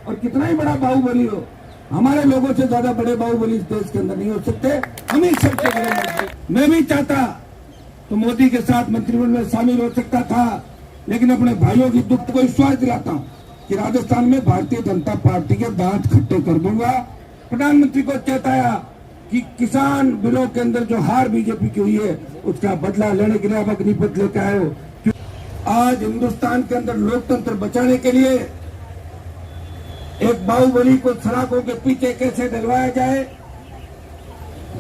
और कितना ही बड़ा बाहुबली हो, हमारे लोगों से ज्यादा बड़े बाहुबली इस देश के अंदर नहीं हो सकते। हम ही सबसे बड़े मंत्री। मैं भी चाहता तो मोदी के साथ मंत्रिमंडल में शामिल हो सकता था, लेकिन अपने भाइयों की दुख को विश्वास दिलाता हूँ कि राजस्थान में भारतीय जनता पार्टी के दांत खट्टे कर दूंगा। प्रधानमंत्री को चेताया कि किसान बिलों के अंदर जो हार बीजेपी की हुई है उसका बदला लेने के लिए आप अग्निपथ लेकर आए हो। आज हिंदुस्तान के अंदर लोकतंत्र बचाने के लिए एक बाहुबली को सड़कों के पीछे कैसे डलवाया जाए,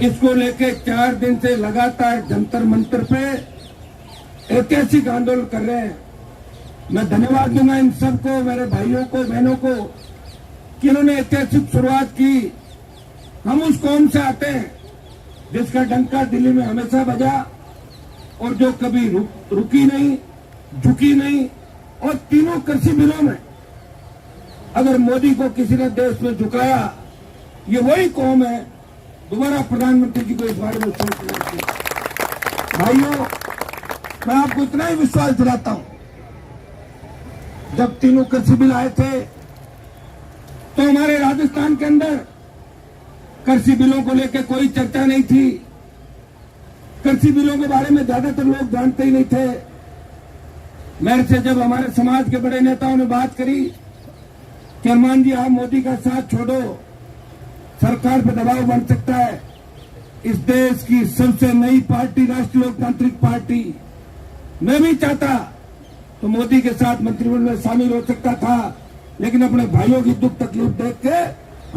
इसको लेके 4 दिन से लगातार जंतर मंतर पे ऐतिहासिक आंदोलन कर रहे हैं। मैं धन्यवाद दूंगा इन सबको, मेरे भाइयों को, बहनों को, कि इन्होंने ऐतिहासिक शुरुआत की। हम उस कौम से आते हैं जिसका डंका दिल्ली में हमेशा बजा और जो कभी रुकी नहीं, झुकी नहीं। और तीनों कृषि बिलों में अगर मोदी को किसी ने देश में झुकाया, ये वही कौम है। दोबारा प्रधानमंत्री जी को इस बारे में सोचना चाहिए। भाइयों, मैं आपको इतना ही विश्वास दिलाता हूं, जब तीनों कृषि बिल आए थे तो हमारे राजस्थान के अंदर कृषि बिलों को लेकर कोई चर्चा नहीं थी। कृषि बिलों के बारे में ज्यादातर लोग जानते ही नहीं थे। मेरे से जब हमारे समाज के बड़े नेताओं ने बात करी कि हनुमान जी आप मोदी का साथ छोड़ो, सरकार पर दबाव बन सकता है, इस देश की सबसे नई पार्टी राष्ट्रीय लोकतांत्रिक पार्टी, मैं भी चाहता तो मोदी के साथ मंत्रिमंडल में शामिल हो सकता था, लेकिन अपने भाइयों की दुख तकलीफ देख के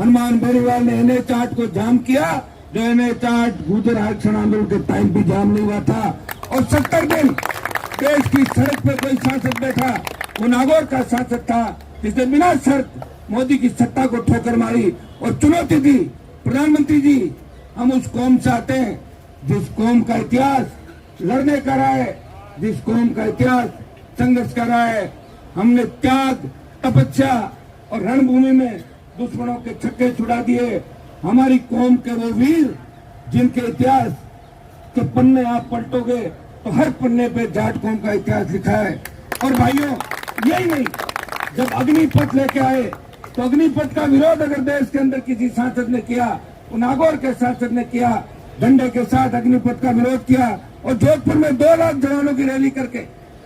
हनुमान बेनीवाल ने एनए चार्ट को जाम किया, जो एनए चार्ट गुर्जर आरक्षण आंदोलन के टाइम भी जाम नहीं हुआ था। और 70 दिन देश की सड़क पर कोई सांसद बैठा, वो नागौर का सांसद था जिसने बिना शर्त मोदी की सत्ता को ठोकर मारी और चुनौती दी। प्रधानमंत्री जी, हम उस कौम से आते हैं जिस कौम का इतिहास लड़ने का रहा है, जिस कौम का इतिहास संघर्ष कर रहा है। हमने त्याग, तपस्या और रणभूमि में दुश्मनों के छक्के छुड़ा दिए। हमारी कौम के वो वीर जिनके इतिहास के पन्ने आप पलटोगे तो हर पन्ने पे जाट कौम का इतिहास लिखा है। और भाइयों, यही नहीं, जब अग्निपथ लेके आए तो अग्निपथ का विरोध अगर देश के अंदर किसी सांसद ने किया, तो नागौर के सांसद ने किया, डंडे के साथ अग्निपथ का विरोध किया और जोधपुर में 2 लाख जवानों की रैली करके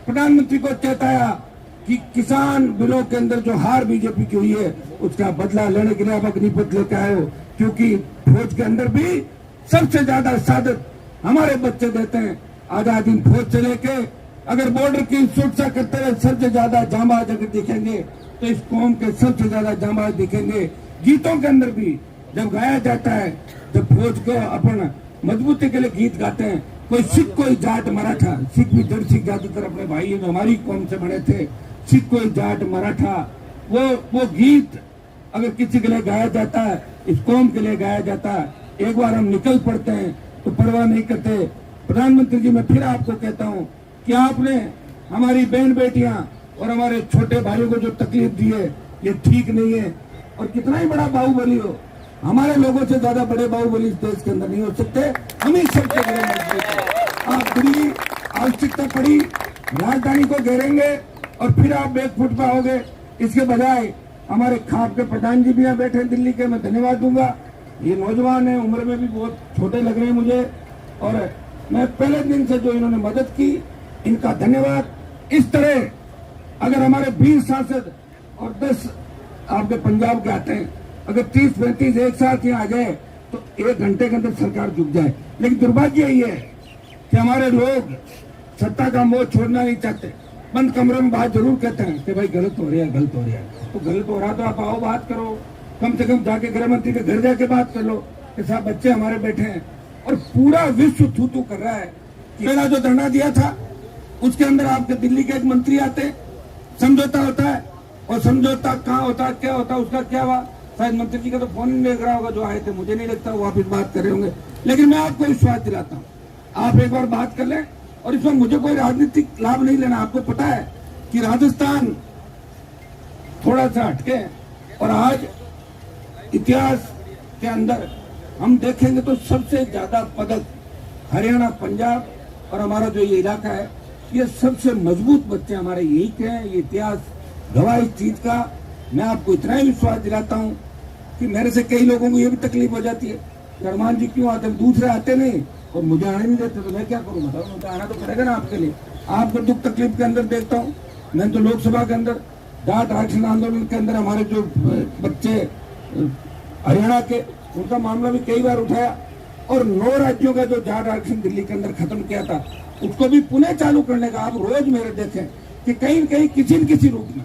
प्रधानमंत्री को चेताया कि किसान बिलों के अंदर जो हार बीजेपी की हुई है उसका बदला लेने के लिए आप अग्निपथ लेकर आए हो। क्योंकि फौज के अंदर भी सबसे ज्यादा शहादत हमारे बच्चे देते हैं। आजाद हिंद फौज से लेके अगर बॉर्डर की सुरक्षा करते रहे सबसे ज्यादा जांबाज अगर दिखेंगे तो इस कौम के सबसे ज्यादा जांबाज दिखेंगे। गीतों के अंदर भी जब गाया जाता है, जब फौज को अपन मजबूती के लिए गीत गाते हैं, कोई सिख कोई जाट मराठा, सिख भी जड़ सिख ज्यादातर अपने भाई हमारी कौम से बने थे, सिख कोई जाट मराठा, वो गीत अगर किसी के लिए गाया जाता है, इस कौम के लिए गाया जाता है, एक बार हम निकल पड़ते हैं तो परवाह नहीं करते। प्रधानमंत्री जी, मैं फिर आपको कहता हूँ कि आपने हमारी बहन बेटियां और हमारे छोटे भाइयों को जो तकलीफ दी है ये ठीक नहीं है। और कितना ही बड़ा बाहुबली हो, हमारे लोगों से ज्यादा बड़े बाहुबली इस देश के अंदर नहीं हो सकते। हम ही सबसे बड़े मंत्री। आप दिल्ली आवश्यकता पड़ी राजधानी को घेरेंगे और फिर आप बैकफुट पे आओगे। इसके बजाय हमारे खाप के प्रधान जी भी यहाँ बैठे दिल्ली के, मैं धन्यवाद दूंगा। ये नौजवान है, उम्र में भी बहुत छोटे लग रहे हैं मुझे, और मैं पहले दिन से जो इन्होंने मदद की इनका धन्यवाद। इस तरह अगर हमारे 20 सांसद और 10 आपके पंजाब के आते हैं, अगर 30-35 एक साथ यहाँ आ जाए तो 1 घंटे के अंदर सरकार झुक जाए। लेकिन दुर्भाग्य यही है कि हमारे लोग सत्ता का मोह छोड़ना नहीं चाहते। बंद कमरे में बात जरूर कहते हैं कि भाई गलत हो रहा है, गलत हो रहा है। तो गलत हो रहा तो आप आओ बात करो, कम से कम जाके गृह मंत्री के घर जाके बात कर लो कि साहब बच्चे हमारे बैठे हैं। और पूरा विश्व थू कर रहा है। मेरा जो धरना दिया था उसके अंदर आपके दिल्ली के एक मंत्री आते, समझौता होता है, और समझौता कहाँ होता है, क्या होता है, उसका क्या हुआ, शायद मंत्री जी का तो फोन नहीं लग रहा होगा जो आए थे, मुझे नहीं लगता वो वापिस बात कर रहे होंगे। लेकिन मैं आपको विश्वास दिलाता हूँ, आप एक बार बात कर लें। और इसमें मुझे कोई राजनीतिक लाभ नहीं लेना। आपको पता है कि राजस्थान थोड़ा सा हटके, और आज इतिहास के अंदर हम देखेंगे तो सबसे ज्यादा पदक हरियाणा, पंजाब और हमारा जो ये इलाका है, ये सबसे मजबूत बच्चे हमारे यही के हैं। ये इतिहास गवाह इस चीज का मैं आपको इतना ही विश्वास दिलाता हूँ कि मेरे से कई लोगों को ये भी तकलीफ हो जाती है, अरमान जी क्यों आते, दूसरे आते नहीं और मुझे आने नहीं देते, तो मैं क्या करूँ बताओ, मुझे आना तो पड़ेगा ना आपके लिए। आपको दुख तकलीफ के अंदर देखता हूँ। मैंने तो लोकसभा के अंदर जाट आरक्षण आंदोलन के अंदर हमारे जो बच्चे हरियाणा के, उनका मामला भी कई बार उठाया, और 9 राज्यों का जो जाट आरक्षण दिल्ली के अंदर खत्म किया था उसको भी पुनः चालू करने का आप रोज मेरे देखें कि कहीं न कहीं किसी न किसी रूप में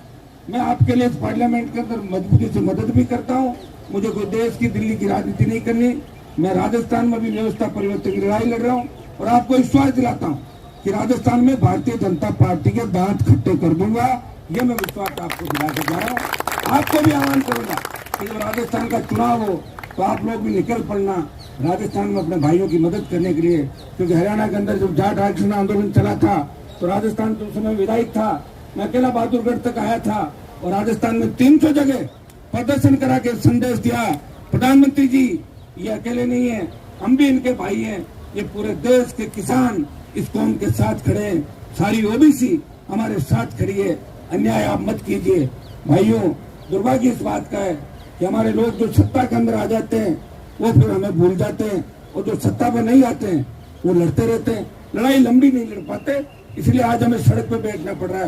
मैं आपके लिए इस पार्लियामेंट के अंदर मजबूती से मदद भी करता हूँ। मुझे कोई देश की दिल्ली की राजनीति नहीं करनी, मैं राजस्थान में भी व्यवस्था परिवर्तन की लड़ाई लड़ रहा हूँ और आपको विश्वास दिलाता हूँ कि राजस्थान में भारतीय जनता पार्टी के दांत खट्टे कर दूंगा। ये मैं विश्वास आपको दिला के जा रहा हूँ। आपको भी आह्वान करूंगा कि जब राजस्थान का चुनाव हो तो आप लोग भी निकल पड़ना राजस्थान में अपने भाइयों की मदद करने के लिए, क्योंकि हरियाणा के अंदर जब जाट आरक्षण आंदोलन चला था तो राजस्थान तो उस समय विधायक था, मैं अकेला बहादुरगढ़ तक आया था और राजस्थान में 300 जगह प्रदर्शन करा के संदेश दिया, प्रधानमंत्री जी ये अकेले नहीं है, हम भी इनके भाई हैं, ये पूरे देश के किसान इस कौम के साथ खड़े हैं, सारी ओबीसी हमारे साथ खड़ी है, अन्याय आप मत कीजिए। भाइयों, दुर्भाग्य इस बात का है कि हमारे लोग जो सत्ता के अंदर आ जाते हैं वो फिर हमें भूल जाते हैं, और जो सत्ता पे नहीं आते हैं वो लड़ते रहते हैं, लड़ाई लंबी नहीं लड़ पाते, इसलिए आज हमें सड़क पे बैठना पड़ रहा है।